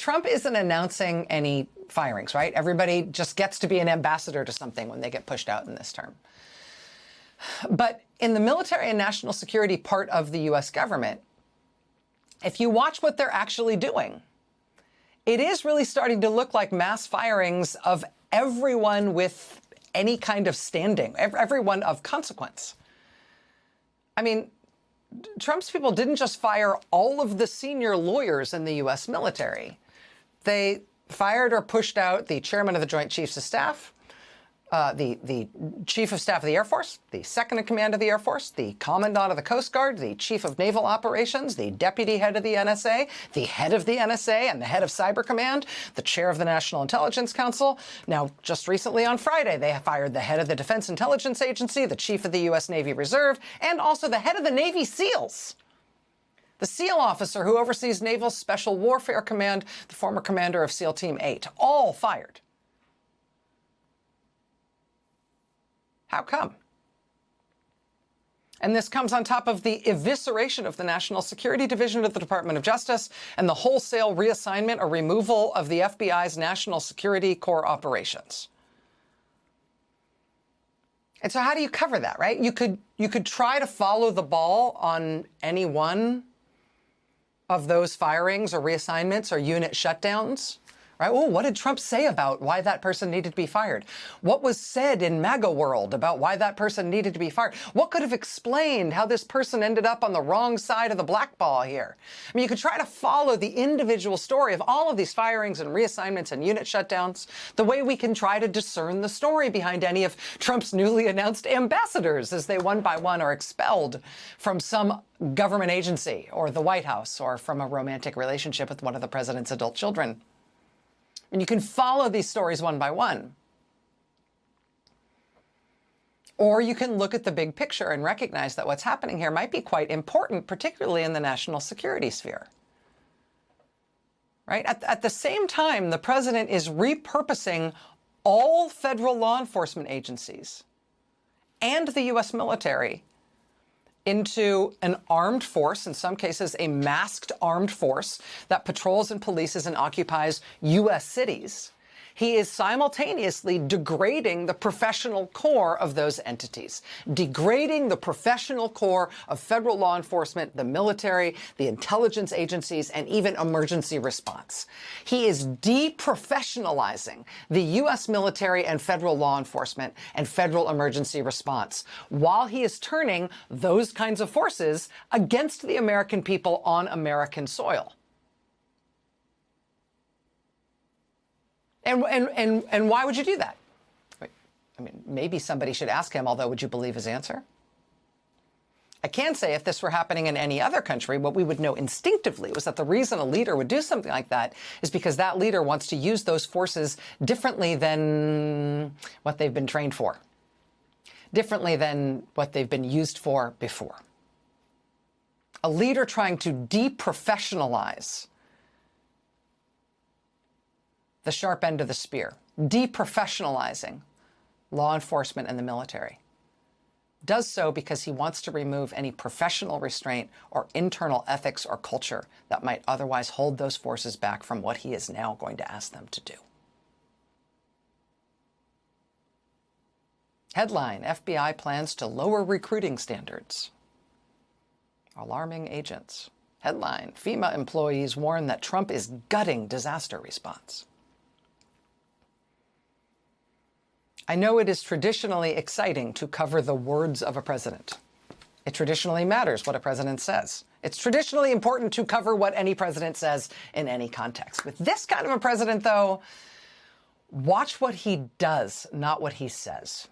Trump isn't announcing any firings, right? Everybody just gets to be an ambassador to something when they get pushed out in this term. But in the military and national security part of the U.S. government, if you watch what they're actually doing, it is really starting to look like mass firings of everyone with any kind of standing, everyone of consequence. I mean, Trump's people didn't just fire all of the senior lawyers in the U.S. military. They fired or pushed out the chairman of the Joint Chiefs of Staff, the Chief of Staff of the Air Force, the Second in Command of the Air Force, the Commandant of the Coast Guard, the Chief of Naval Operations, the Deputy Head of the NSA, the Head of the NSA and the Head of Cyber Command, the Chair of the National Intelligence Council. Now, just recently on Friday, they fired the Head of the Defense Intelligence Agency, the Chief of the U.S. Navy Reserve, and also the Head of the Navy SEALs. The SEAL officer who oversees Naval Special Warfare Command, the former commander of SEAL Team 8, all fired. How come? And this comes on top of the evisceration of the National Security Division of the Department of Justice and the wholesale reassignment or removal of the FBI's National Security Core operations. And so how do you cover that, right? You could try to follow the ball on any one of those firings or reassignments or unit shutdowns. Right? Oh, what did Trump say about why that person needed to be fired? What was said in MAGA world about why that person needed to be fired? What could have explained how this person ended up on the wrong side of the black ball here? I mean, you could try to follow the individual story of all of these firings and reassignments and unit shutdowns the way we can try to discern the story behind any of Trump's newly announced ambassadors as they one by one are expelled from some government agency or the White House or from a romantic relationship with one of the president's adult children. And you can follow these stories one by one. Or you can look at the big picture and recognize that what's happening here might be quite important, particularly in the national security sphere. Right? At the same time, the president is repurposing all federal law enforcement agencies and the U.S. military into an armed force, in some cases a masked armed force that patrols and polices and occupies U.S. cities. He is simultaneously degrading the professional core of those entities, degrading the professional core of federal law enforcement, the military, the intelligence agencies, and even emergency response. He is deprofessionalizing the U.S. military and federal law enforcement and federal emergency response, while he is turning those kinds of forces against the American people on American soil. And why would you do that? I mean, maybe somebody should ask him, although would you believe his answer? I can say if this were happening in any other country, what we would know instinctively was that the reason a leader would do something like that is because that leader wants to use those forces differently than what they've been trained for, differently than what they've been used for before. A leader trying to deprofessionalize the sharp end of the spear, deprofessionalizing law enforcement and the military, does so because he wants to remove any professional restraint or internal ethics or culture that might otherwise hold those forces back from what he is now going to ask them to do. Headline: FBI plans to lower recruiting standards. Alarming agents. Headline: FEMA employees warn that Trump is gutting disaster response. I know it is traditionally exciting to cover the words of a president. It traditionally matters what a president says. It's traditionally important to cover what any president says in any context. With this kind of a president, though, watch what he does, not what he says.